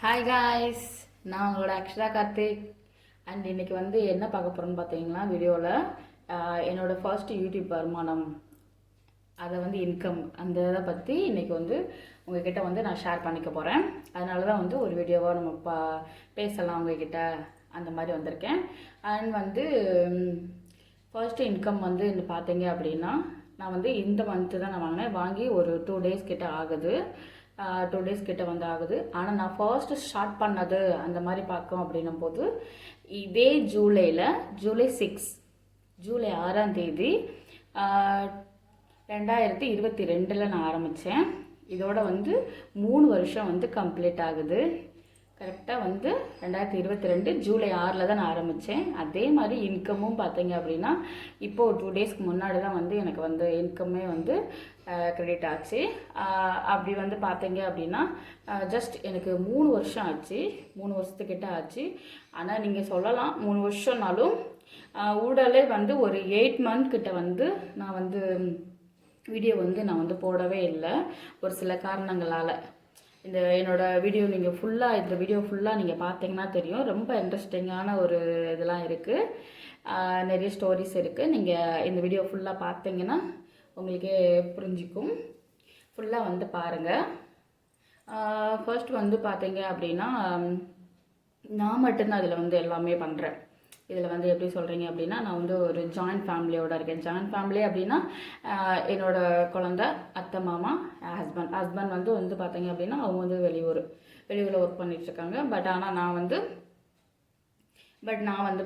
Hi guys, நான் உங்களோட Akshara Karthik. And இன்னைக்கு என்ன பார்க்க போகிறோன்னு பார்த்தீங்கன்னா, வீடியோவில் என்னோடய ஃபர்ஸ்ட் யூடியூப் வருமானம், அதை இன்கம், அந்த இதை பற்றி இன்றைக்கி உங்ககிட்ட நான் ஷேர் பண்ணிக்க போகிறேன். அதனால தான் ஒரு வீடியோவாக நம்ம பேசலாம் உங்ககிட்ட, அந்த மாதிரி வந்திருக்கேன். அண்ட் ஃபர்ஸ்ட் இன்கம் பார்த்தீங்க அப்படின்னா, நான் இந்த மந்த்து தான் நான் வாங்கி ஒரு 2 days கிட்ட ஆகுது. 2 days கிட்ட ஆகுது. ஆனால் நான் ஃபர்ஸ்ட் ஸ்டார்ட் பண்ணது அந்த மாதிரி பார்க்கோம் அப்படின்னும் போது, இதே ஜூலை 6, ஜூலை 6ஆம் தேதி 2022 நான் ஆரம்பித்தேன். இதோட 3 வருஷம் கம்ப்ளீட் ஆகுது. கரெக்டாக 2022 ஜூலை 6 தான் நான் ஆரம்பித்தேன். அதே மாதிரி இன்கமும் பார்த்தீங்க அப்படின்னா, இப்போது 2 days முன்னாடி தான் எனக்கு இன்கமே கிரெடிட் ஆச்சு. அப்படி பார்த்தீங்க அப்படின்னா, ஜஸ்ட் எனக்கு 3 வருஷம் ஆச்சு, 3 வருஷத்துக்கிட்ட ஆச்சு. ஆனால் நீங்கள் சொல்லலாம் 3 வருஷம்னாலும் ஊடலே ஒரு 8 month கிட்ட நான் வீடியோ நான் போடவே இல்லை, ஒரு சில காரணங்களால். என்னோடய வீடியோ நீங்கள் ஃபுல்லாக, இந்த வீடியோ ஃபுல்லாக நீங்கள் பார்த்தீங்கன்னா தெரியும், ரொம்ப இன்ட்ரெஸ்டிங்கான ஒரு இதெல்லாம் இருக்குது, நிறைய ஸ்டோரிஸ் இருக்குது. நீங்கள் இந்த வீடியோ ஃபுல்லாக பார்த்தீங்கன்னா உங்களுக்கே புரிஞ்சிக்கும். ஃபுல்லாக பாருங்கள். ஃபர்ஸ்ட் பார்த்தீங்க அப்படின்னா, நான் மட்டும்தான் அதில் எல்லாமே பண்ணுறேன். இதில் எப்படி சொல்கிறீங்க அப்படின்னா, நான் ஒரு ஜாயிண்ட் ஃபேமிலியோடு இருக்கேன். ஜாயிண்ட் ஃபேமிலி அப்படின்னா, என்னோடய குழந்த, அத்தை, மாமா, ஹஸ்பண்ட் பார்த்தீங்க அப்படின்னா, அவங்க வெளியூரில் ஒர்க் பண்ணிகிட்ருக்காங்க. ஆனால் நான்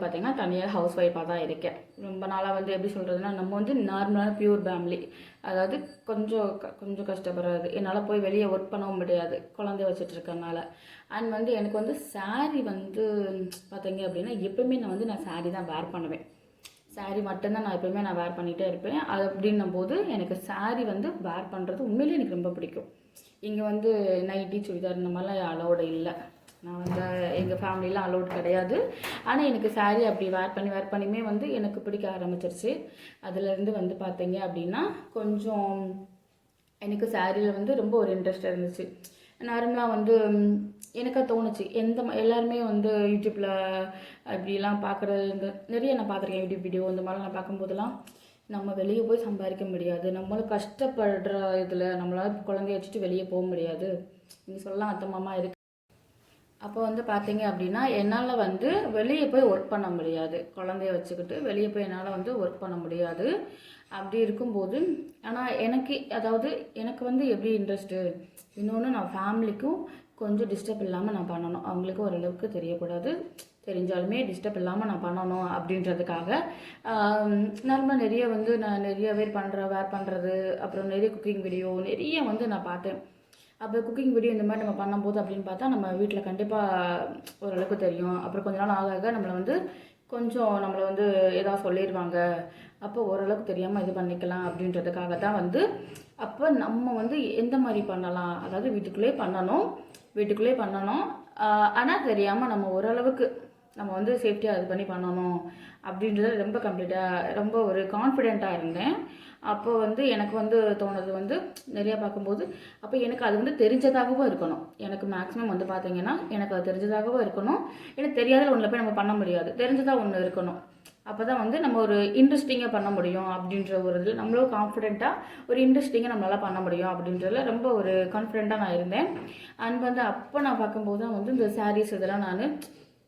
பார்த்தீங்கன்னா தனியாக ஹவுஸ் ஒய்ஃபாக தான் இருக்கேன். ரொம்ப நாளாக எப்படி சொல்கிறதுனா, நம்ம நார்மலான பியூர் ஃபேமிலி, அதாவது கொஞ்சம் கஷ்டப்படுறது. என்னால் போய் வெளியே ஒர்க் பண்ணவும் முடியாது, குழந்தைய வச்சுட்ருக்கனால. அண்ட் எனக்கு சாரீ பார்த்தீங்க அப்படின்னா, எப்போயுமே நான் சாரீ தான் வேர் பண்ணுவேன். சாரீ மட்டும்தான் நான் எப்போயுமே வேர் பண்ணிகிட்டே இருப்பேன். அது அப்படின்னும் போது எனக்கு சாரீ வேர் பண்ணுறது உண்மையிலே எனக்கு ரொம்ப பிடிக்கும். இங்கே நைட்டி, சுடிதார் இந்த மாதிரிலாம் அலோடு இல்லை. நான் எங்கள் ஃபேமிலிலாம் அலோட் கிடையாது. ஆனால் எனக்கு சாரீ அப்படி வேர் பண்ணியுமே எனக்கு பிடிக்க ஆரம்பிச்சிருச்சு. அதுலேருந்து பார்த்தீங்க அப்படின்னா, கொஞ்சம் எனக்கு சாரியில் ரொம்ப ஒரு இன்ட்ரெஸ்ட் இருந்துச்சு. நார்மலாக எனக்கு தோணுச்சு, எல்லாருமே யூடியூப்பில் இப்படிலாம் பார்க்குறது, நிறைய நான் பார்த்துருக்கேன் யூடியூப் வீடியோ. இந்த மாதிரிலாம் நான் பார்க்கும்போதெல்லாம், நம்ம வெளியே போய் சம்பாதிக்க முடியாது, நம்மளும் கஷ்டப்படுற இதில் நம்மளால் குழந்தைய வச்சுட்டு வெளியே போக முடியாது, நீங்கள் சொல்லலாம் அத்தை மாமா இருக்கு. அப்போ பார்த்தீங்க அப்படின்னா, என்னால் வெளியே போய் ஒர்க் பண்ண முடியாது, குழந்தைய வச்சுக்கிட்டு வெளியே போய் என்னால் ஒர்க் பண்ண முடியாது. அப்படி இருக்கும்போது, ஆனால் எனக்கு எப்படி இன்ட்ரெஸ்ட்டு, இன்னொன்று நான் ஃபேமிலிக்கும் கொஞ்சம் டிஸ்டர்ப் இல்லாமல் நான் பண்ணணும், அவங்களுக்கு ஓரளவுக்கு தெரியக்கூடாது, தெரிஞ்சாலுமே டிஸ்டர்ப் இல்லாமல் நான் பண்ணணும் அப்படின்றதுக்காக நார்மலாக நிறைய நான் நிறைய பேர் வேர் பண்ணுறது, அப்புறம் நிறைய குக்கிங் வீடியோ நிறைய நான் பார்த்தேன். அப்போ குக்கிங் வீடியோ இந்த மாதிரி நம்ம பண்ணும்போது அப்படின்னு பார்த்தா, நம்ம வீட்டில் கண்டிப்பாக ஓரளவுக்கு தெரியும். அப்புறம் கொஞ்ச நாள் ஆக நம்மளை கொஞ்சம் நம்மளை ஏதாவது சொல்லிடுவாங்க. அப்போ ஓரளவுக்கு தெரியாமல் இது பண்ணிக்கலாம் அப்படின்றதுக்காக தான் அப்போ நம்ம எந்த மாதிரி பண்ணலாம், அதாவது வீட்டுக்குள்ளே பண்ணணும். ஆனால் தெரியாமல் நம்ம ஓரளவுக்கு நம்ம சேஃப்டியாக இது பண்ணி பண்ணணும் அப்படின்றது ரொம்ப ரொம்ப ஒரு கான்ஃபிடெண்ட்டாக இருந்தேன். அப்போ எனக்கு தோணுது நிறையா பார்க்கும்போது, அப்போ எனக்கு அது தெரிஞ்சதாகவும் இருக்கணும். எனக்கு மேக்ஸிமம் பார்த்தீங்கன்னா, எனக்கு அது தெரிஞ்சதாகவும் இருக்கணும். எனக்கு தெரியாத ஒன்றில் போய் நம்ம பண்ண முடியாது, தெரிஞ்சதாக ஒன்று இருக்கணும். அப்போ தான் நம்ம ஒரு இன்ட்ரெஸ்டிங்காக பண்ண முடியும் அப்படின்ற ஒரு இதில், நம்மளும் கான்ஃபிடெண்ட்டாக ஒரு இன்ட்ரெஸ்டிங்காக நம்மளால் பண்ண முடியும் அப்படின்றதுல ரொம்ப ஒரு கான்ஃபிடெண்ட்டாக நான் இருந்தேன். அண்ட் அப்போ நான் பார்க்கும்போது தான் இந்த சாரீஸ் இதெல்லாம் நான்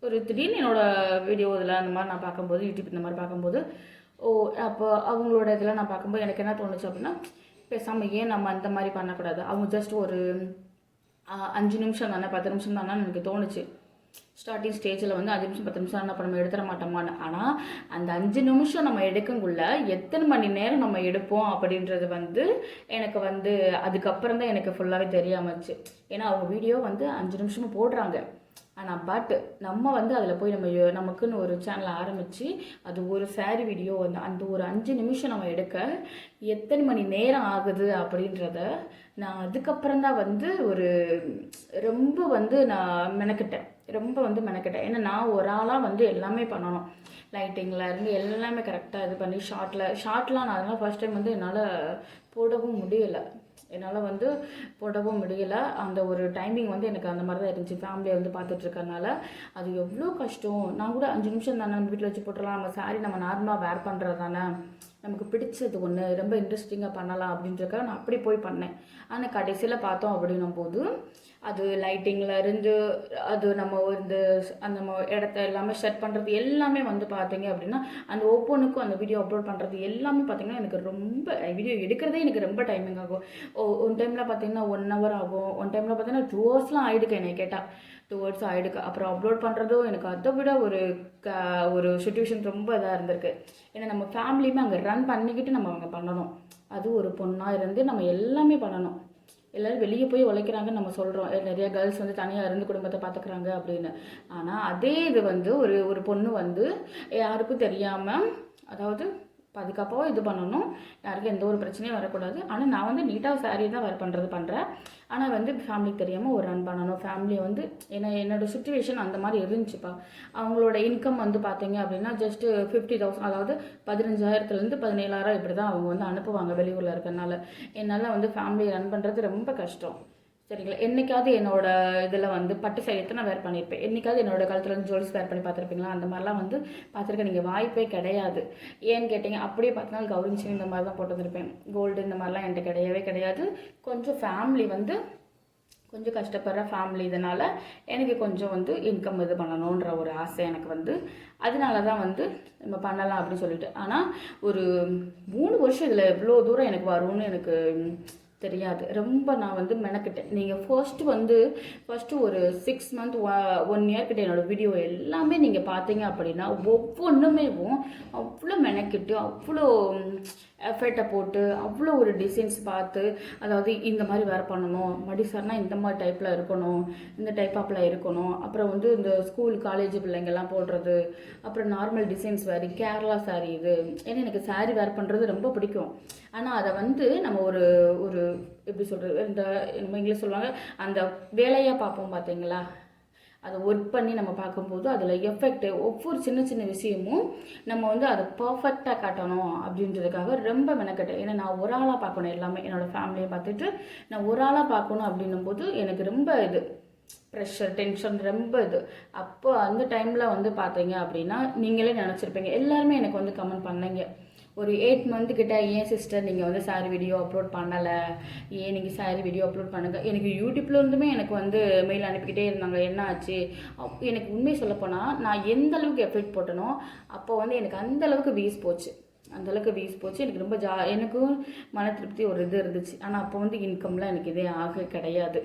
ஒரு திடீர்னு என்னோடய வீடியோ இதில் அந்த மாதிரி நான் பார்க்கும்போது, யூடியூப் இந்த மாதிரி பார்க்கும்போது, அப்போ அவங்களோட இதெல்லாம் நான் பார்க்கும்போது எனக்கு என்ன தோணுச்சு அப்படின்னா, பேசாமல் ஏன் நம்ம அந்த மாதிரி பண்ணக்கூடாது, அவங்க ஜஸ்ட் ஒரு 5 நிமிஷம் தானே, 10 நிமிஷம் தானே எனக்கு தோணுச்சு. ஸ்டார்டிங் ஸ்டேஜில் 5 நிமிஷம் 10 நிமிஷம் ஆனால் இப்போ நம்ம எடுத்துட மாட்டோமான்னு. ஆனால் அந்த 5 நிமிஷம் நம்ம எடுக்கக்குள்ள எத்தனை மணி நேரம் நம்ம எடுப்போம் அப்படின்றது எனக்கு அதுக்கப்புறம் தான் எனக்கு ஃபுல்லாகவே தெரியாமச்சு. ஏன்னா அவங்க வீடியோ 5 நிமிஷமும் போடுறாங்க. ஆனால் நம்ம அதில் போய் நமக்குன்னு ஒரு சேனல் ஆரம்பித்து, அது ஒரு சாரீ வீடியோ அந்த ஒரு 5 நிமிஷம் நம்ம எடுக்க எத்தனை மணி நேரம் ஆகுது அப்படின்றத நான் அதுக்கப்புறம் தான் ஒரு ரொம்ப நான் மெனக்கிட்டேன், ரொம்ப மெனக்கிட்டேன். ஏன்னா நான் ஒரு ஆளாக எல்லாமே பண்ணணும், லைட்டிங்கில் இருந்து எல்லாமே கரெக்டாக இது பண்ணி ஷார்ட்லாம் நான் அதெல்லாம் ஃபர்ஸ்ட் டைம் என்னால் போடவும் முடியலை. என்னால் வந்து போடவும் முடியல. அந்த ஒரு டைமிங் வந்து எனக்கு அந்த மாதிரி தான் இருந்துச்சு. ஃபேமிலியை வந்து பார்த்துட்ருக்கறனால அது எவ்வளோ கஷ்டம். நான் கூட 5 நிமிஷம் தானே நம்ம வீட்டில் வச்சு போட்டுடலாம், நம்ம சாரீ நம்ம நார்மலாக வேர் பண்ணுறது தானே, நமக்கு பிடிச்சது ஒன்று ரொம்ப இன்ட்ரெஸ்டிங்காக பண்ணலாம் அப்படின்றக்காக நான் அப்படி போய் பண்ணேன். ஆனால் கடைசியில் பார்த்தோம் அப்படின்னும் போது அது லைட்டிங்கில் இருந்து அது நம்ம இந்த அந்த இடத்த எல்லாமே செட் பண்ணுறது எல்லாமே வந்து பார்த்தீங்க அப்படின்னா அந்த ஒவ்வொன்றுக்கும் அந்த வீடியோ அப்லோட் பண்ணுறது எல்லாமே பார்த்திங்கன்னா எனக்கு ரொம்ப வீடியோ எடுக்கிறதே எனக்கு ரொம்ப டைமிங் ஆகும். ஒன் டைமில் பார்த்திங்கன்னா 1 hour ஆகும், ஒன் டைமில் பார்த்திங்கன்னா 2 hours ஆகிடுக்கு என்னை கேட்டால் 2 hours ஆகிடுக்கு. அப்புறம் அப்லோட் பண்ணுறதும் எனக்கு அதை விட ஒரு சுச்சுவேஷன் ரொம்ப இதாக இருந்திருக்கு. ஏன்னா நம்ம ஃபேமிலியுமே அங்கே ரன் பண்ணிக்கிட்டு நம்ம அங்கே பண்ணணும். அது ஒரு பொண்ணாக இருந்து நம்ம எல்லாமே பண்ணணும். எல்லோரும் வெளியே போய் உழைக்கிறாங்கன்னு நம்ம சொல்கிறோம், நிறைய கேர்ள்ஸ் வந்து தனியாக இருந்து குடும்பத்தை பார்த்துக்குறாங்க அப்படின்னு. ஆனால் அதே இது வந்து ஒரு பொண்ணு வந்து யாருக்கும் தெரியாமல், அதாவது பாதுகாப்பாக இது பண்ணணும், யாருக்கும் எந்த ஒரு பிரச்சனையும் வரக்கூடாது. ஆனால் நான் வந்து நீட்டாக சாரீ தான் வேர் பண்ணுறேன். ஆனால் வந்து ஃபேமிலிக்கு தெரியாமல் ஒரு ரன் பண்ணணும். ஃபேமிலியை வந்து என்னோடய சுச்சுவேஷன் அந்த மாதிரி இருந்துச்சுப்பா. அவங்களோட இன்கம் வந்து பார்த்தீங்க அப்படின்னா ஜஸ்ட்டு 50,000, அதாவது 15,000 17,000 இப்படி தான் அவங்க வந்து அனுப்புவாங்க வெளியூரில் இருக்கிறனால. என்னால் வந்து ஃபேமிலியை ரன் பண்ணுறது ரொம்ப கஷ்டம். சரிங்களா? என்றைக்காவது என்னோட இதில் வந்து பட்டு சேரீத்தை நான் வேர் பண்ணியிருப்பேன். என்றைக்காவது என்னோட காலத்தில் வந்து ஜுவல்ஸ் வேர் பண்ணி பார்த்துருப்பீங்களா? அந்த மாதிரிலாம் வந்து பார்த்துருக்க நீங்கள் வாய்ப்பே கிடையாது. ஏன்னு கேட்டிங்க, அப்படியே பார்த்தீங்கன்னா கௌரிங் செயின் இந்த மாதிரி தான் போட்டு வந்திருப்பேன். கோல்டு இந்த மாதிரிலாம் என்கிட்ட கிடையவே கிடையாது. கொஞ்சம் ஃபேமிலி வந்து கொஞ்சம் கஷ்டப்படுற ஃபேமிலி, இதனால் எனக்கு கொஞ்சம் வந்து இன்கம் இது பண்ணணுன்ற ஒரு ஆசை எனக்கு வந்து. அதனால தான் வந்து நம்ம பண்ணலாம் அப்படின்னு சொல்லிட்டு. ஆனால் ஒரு 3 வருஷம் இதில் எவ்வளோ தூரம் எனக்கு வரும்னு எனக்கு தெரியாது. ரொம்ப நான் வந்து மெனக்கிட்டேன். நீங்கள் ஃபஸ்ட்டு ஒரு 6 month 1 year கிட்ட என்னோடய வீடியோ எல்லாமே நீங்கள் பார்த்தீங்க அப்படின்னா ஒவ்வொன்றுமே அவ்வளோ மெனக்கிட்டு அவ்வளோ எஃபர்ட்டை போட்டு அவ்வளோ ஒரு டிசைன்ஸ் பார்த்து, அதாவது இந்த மாதிரி வேறு பண்ணணும், மடிசார்னா இந்த மாதிரி டைப்பில் இருக்கணும், இந்த டைப்பாப்பில் இருக்கணும், அப்புறம் வந்து இந்த ஸ்கூல் காலேஜ் பிள்ளைங்கள்லாம் போடுறது, அப்புறம் நார்மல் டிசைன்ஸ் வேறு, கேரளா சாரீ இது. ஏன்னா எனக்கு சாரீ வேர் பண்ணுறது ரொம்ப பிடிக்கும். ஆனால் அதை வந்து நம்ம ஒரு எப்படி சொல்கிறது, நம்ம இங்கிலீஷ் சொல்லுவாங்க, அந்த வேலையாக பார்ப்போம் பார்த்தீங்களா, அதை ஒர்க் பண்ணி நம்ம பார்க்கும்போது அதில் எஃபெக்ட் ஒவ்வொரு சின்ன சின்ன விஷயமும் நம்ம வந்து அதை பர்ஃபெக்டாக காட்டணும் அப்படின்றதுக்காக ரொம்ப மெனக்கட்டேன். ஏன்னா நான் ஒரு ஆளாக பார்க்கணும் எல்லாமே, என்னோடய ஃபேமிலியை பார்த்துட்டு நான் ஒரு ஆளாக பார்க்கணும் அப்படின்னும் போது எனக்கு ரொம்ப இது ப்ரெஷர், டென்ஷன் ரொம்ப இது. அப்போ அந்த டைமில் வந்து பார்த்தீங்க அப்படின்னா நீங்களே நினச்சிருப்பீங்க, எல்லாருமே எனக்கு வந்து கமெண்ட் பண்ணீங்க, ஒரு 8 month கிட்ட ஏன் சிஸ்டர் நீங்கள் வந்து சாரீ வீடியோ அப்லோட் பண்ணலை, ஏன் நீங்கள் சாரீ வீடியோ அப்லோட் பண்ணுங்கள். எனக்கு யூடியூப்ல இருந்துமே எனக்கு வந்து மெயில் அனுப்பிக்கிட்டே இருந்தாங்க, என்ன ஆச்சு. எனக்கு உண்மை சொல்லப்போனால் நான் எந்த அளவுக்கு எஃபெக்ட் போட்டனோ அப்போ வந்து எனக்கு அந்தளவுக்கு வீஸ் போச்சு. எனக்கு ரொம்ப எனக்கும் மன திருப்தி ஒரு இது இருந்துச்சு. ஆனால் அப்போ வந்து இன்கம்லாம் எனக்கு இதே ஆக கிடையாது.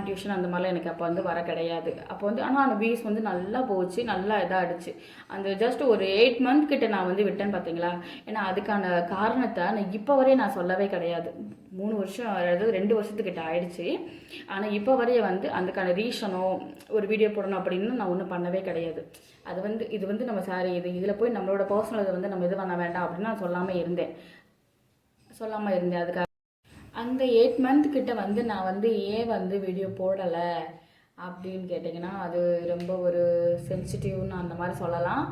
டியூஷன் அந்த மாதிரிலாம் எனக்கு அப்போ வந்து வர கிடையாது. அப்போ வந்து ஆனால் அந்த வீஸ் வந்து நல்லா போச்சு, நல்லா இதாகிடுச்சு. அந்த ஜஸ்ட் ஒரு 8 month கிட்ட நான் வந்து விட்டேன்னு பார்த்தீங்களா. ஏன்னா அதுக்கான காரணத்தை நான் இப்போ வரையும் நான் சொல்லவே கிடையாது. 3 வருஷம், அதாவது 2 வருஷத்துக்கிட்ட ஆயிடுச்சு. ஆனால் இப்போ வரைய வந்து அதுக்கான ரீசனோ ஒரு வீடியோ போடணும் அப்படின்னு நான் ஒன்றும் பண்ணவே கிடையாது. இது வந்து நம்ம சாரி இதில் போய் நம்மளோட பர்சனல் இதை வந்து நம்ம இது பண்ண வேண்டாம் அப்படின்னு நான் சொல்லாமல் இருந்தேன். அதுக்காக அந்த 8 month கிட்ட வந்து நான் வந்து ஏன் வந்து வீடியோ போடலை அப்படின்னு கேட்டிங்கன்னா, அது ரொம்ப ஒரு சென்சிட்டிவ்னு அந்த மாதிரி சொல்லலாம்.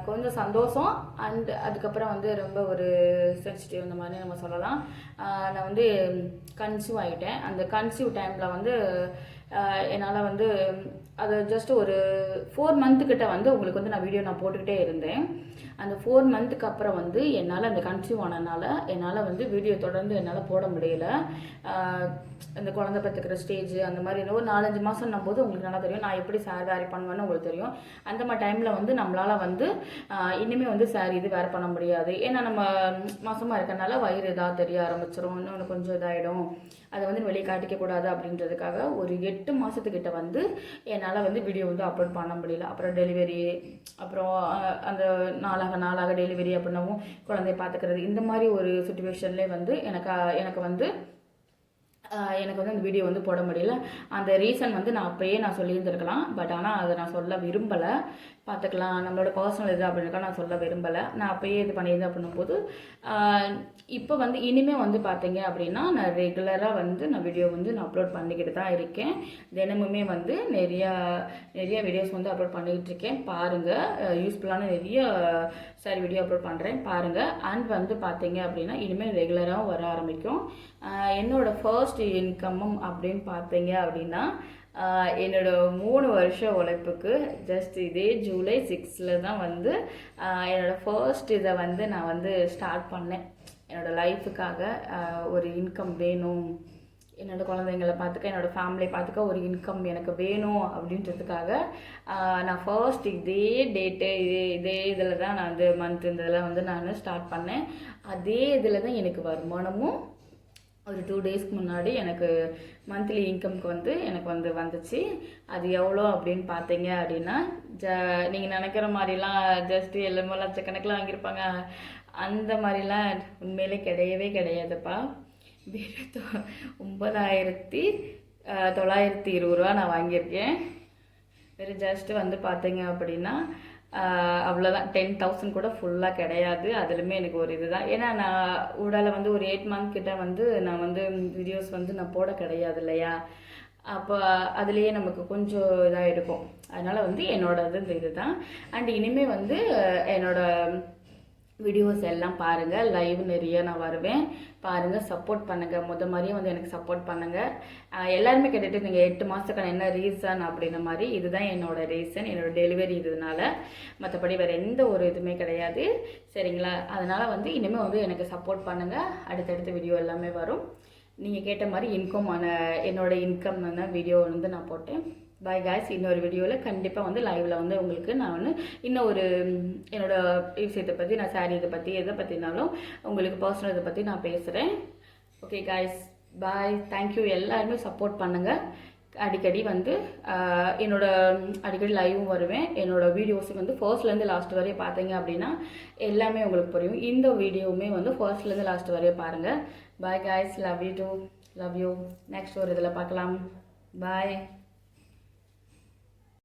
கொஞ்சம் சந்தோஷம் அண்ட் அதுக்கப்புறம் வந்து ரொம்ப ஒரு சென்சிட்டிவ் இந்த மாதிரி நம்ம சொல்லலாம். நான் வந்து கன்சீவ் ஆகிட்டேன். அந்த கன்சீவ் டைமில் வந்து என்னால் வந்து அது ஜஸ்ட் ஒரு 4 month கிட்ட வந்து உங்களுக்கு வந்து நான் வீடியோ போட்டுக்கிட்டே இருந்தேன். அந்த 4 monthக்கு அப்புறம் வந்து என்னால் அந்த கன்சீவ் ஆனதுனால என்னால் வந்து வீடியோ தொடர்ந்து என்னால் போட முடியல. இந்த குழந்தை பெற்றுக்கிற ஸ்டேஜ் அந்த மாதிரி ஒரு 4-5 மாதம் போது உங்களுக்கு நல்லா தெரியும் நான் எப்படி வேரி பண்ணுவேன்னு உங்களுக்கு தெரியும். அந்த மாதிரி டைமில் வந்து நம்மளால் வந்து இனிமேல் வந்து சாரி இது வேறு பண்ண முடியாது. ஏன்னா நம்ம மாசமாக இருக்கனால வயிறு இதாக தெரிய ஆரம்பிச்சிடும், இன்னொன்று கொஞ்சம் இதாகிடும், அதை வந்து வெளியே காட்டிக்கக்கூடாது அப்படின்றதுக்காக ஒரு 8 மாதத்துக்கிட்ட வந்து என்னால் வந்து வீடியோ வந்து அப்லோட் பண்ண முடியல. அப்புறம் டெலிவரி, அப்புறம் அந்த நாளாக டெலிவரி அப்படின்னாவும் குழந்தைய பார்த்துக்கிறது, இந்த மாதிரி ஒரு சுச்சுவேஷன்லேயே வந்து எனக்கு வந்து எனக்கு வந்து அந்த வீடியோ வந்து போட முடியல. அந்த ரீசன் வந்து நான் அப்பயே நான் சொல்லியிருந்திருக்கலாம். பட் ஆனால் அதை நான் சொல்ல விரும்பலை. பார்த்துக்கலாம், நம்மளோட பர்சனல் இது அப்படின்றக்கா நான் சொல்ல விரும்பலை. நான் அப்பயே இது பண்ணியிருந்தேன் அப்படின்னும்போது இப்போ வந்து இனிமேல் வந்து பார்த்தீங்க அப்படின்னா நான் ரெகுலராக வந்து நான் வீடியோ வந்து நான் அப்லோட் பண்ணிக்கிட்டு தான் இருக்கேன். தினமுமே வந்து நிறைய வீடியோஸ் வந்து அப்லோட் பண்ணிக்கிட்டு இருக்கேன். பாருங்கள், யூஸ்ஃபுல்லான நிறைய சாரி வீடியோ அப்லோட் பண்ணுறேன், பாருங்கள். அண்ட் வந்து பார்த்தீங்க அப்படின்னா இனிமேல் ரெகுலராகவும் வர ஆரம்பிக்கும். என்னோடய ஃபர்ஸ்ட் இன்கம்மும் அப்படின்னு பார்த்தீங்க அப்படின்னா என்னோட 3 வருஷ உழைப்புக்கு ஜஸ்ட் இதே ஜூலை 6 தான் வந்து என்னோடய ஃபர்ஸ்ட் இதை வந்து நான் வந்து ஸ்டார்ட் பண்ணேன். என்னோடய லைஃபுக்காக ஒரு இன்கம் வேணும், என்னோடய குழந்தைங்களை பார்த்துக்க, என்னோடய ஃபேமிலியை பார்த்துக்க ஒரு இன்கம் எனக்கு வேணும் அப்படின்றதுக்காக நான் ஃபர்ஸ்ட் இதே டேட்டு இதே இதில் தான் நான் வந்து மந்த் இந்த இதில் வந்து நான் ஸ்டார்ட் பண்ணேன். அதே இதில் தான் எனக்கு வருமானமும் ஒரு 2 டேஸ்க்கு முன்னாடி எனக்கு மந்த்லி இன்கம்க்கு வந்து எனக்கு வந்து வந்துச்சு. அது எவ்வளோ அப்படின்னு பார்த்தீங்க அப்படின்னா நீங்கள் நினைக்கிற மாதிரிலாம் ஜஸ்ட்டு எல்லாமே லட்சக்கணக்கில் வாங்கியிருப்பாங்க அந்த மாதிரிலாம் உண்மையிலே கிடையவே கிடையாதுப்பா. வெறும் 9,920 ரூபா நான் வாங்கியிருக்கேன். வெறும் ஜஸ்ட்டு வந்து பார்த்தீங்க அப்படின்னா அவ்வளோதான், 10,000 கூட ஃபுல்லாக கிடையாது. அதுலேயுமே எனக்கு ஒரு இதுதான். ஏன்னா நான் ஊடால வந்து ஒரு 8 மந்த் கிட்ட வந்து நான் வந்து வீடியோஸ் வந்து நான் போட கிடையாது இல்லையா. அப்போ அதுலேயே நமக்கு கொஞ்சம் இதாக இருக்கும். அதனால் வந்து என்னோடது இந்த இது தான். அண்ட் இனிமேல் வந்து என்னோடய வீடியோஸ் எல்லாம் பாருங்கள், லைவ் நிறைய நான் வருவேன், பாருங்கள், சப்போர்ட் பண்ணுங்கள். மாதிரியே வந்து எனக்கு சப்போர்ட் பண்ணுங்கள். எல்லாருமே கேட்டுட்டு நீங்கள் 8 மாதத்துக்கான என்ன ரீசன் அப்படின்ற மாதிரி, இதுதான் என்னோடய ரீசன், என்னோடய டெலிவரி இதனால. மற்றபடி வேறு எந்த ஒரு இதுவுமே கிடையாது, சரிங்களா. அதனால் வந்து இனிமேல் வந்து எனக்கு சப்போர்ட் பண்ணுங்கள். அடுத்தடுத்த வீடியோ எல்லாமே வரும். நீங்கள் கேட்ட மாதிரி என்னோடய இன்கம் வீடியோ வந்து நான் போட்டேன். பாய் காய்ஸ், இன்னொரு வீடியோவில் கண்டிப்பாக வந்து லைவில் வந்து உங்களுக்கு நான் வந்து இன்னும் ஒரு என்னோடய விஷயத்தை பற்றி, நான் சாரீ இதை பற்றி எதை பற்றினாலும் உங்களுக்கு பர்சனல் இதை பற்றி நான் பேசுகிறேன். ஓகே காய்ஸ், பாய், தேங்க்யூ. எல்லாருமே சப்போர்ட் பண்ணுங்கள். அடிக்கடி வந்து அடிக்கடி லைவும் வருவேன். என்னோடய வீடியோஸும் வந்து ஃபர்ஸ்ட்லேருந்து லாஸ்ட் வரையும் பார்த்தீங்க அப்படின்னா எல்லாமே உங்களுக்கு புரியும். இந்த வீடியோவுமே வந்து ஃபர்ஸ்ட்லேருந்து லாஸ்ட் வரையும் பாருங்கள். Bye guys, love you too, love you. Next ஒரு இதில் பார்க்கலாம். பாய்.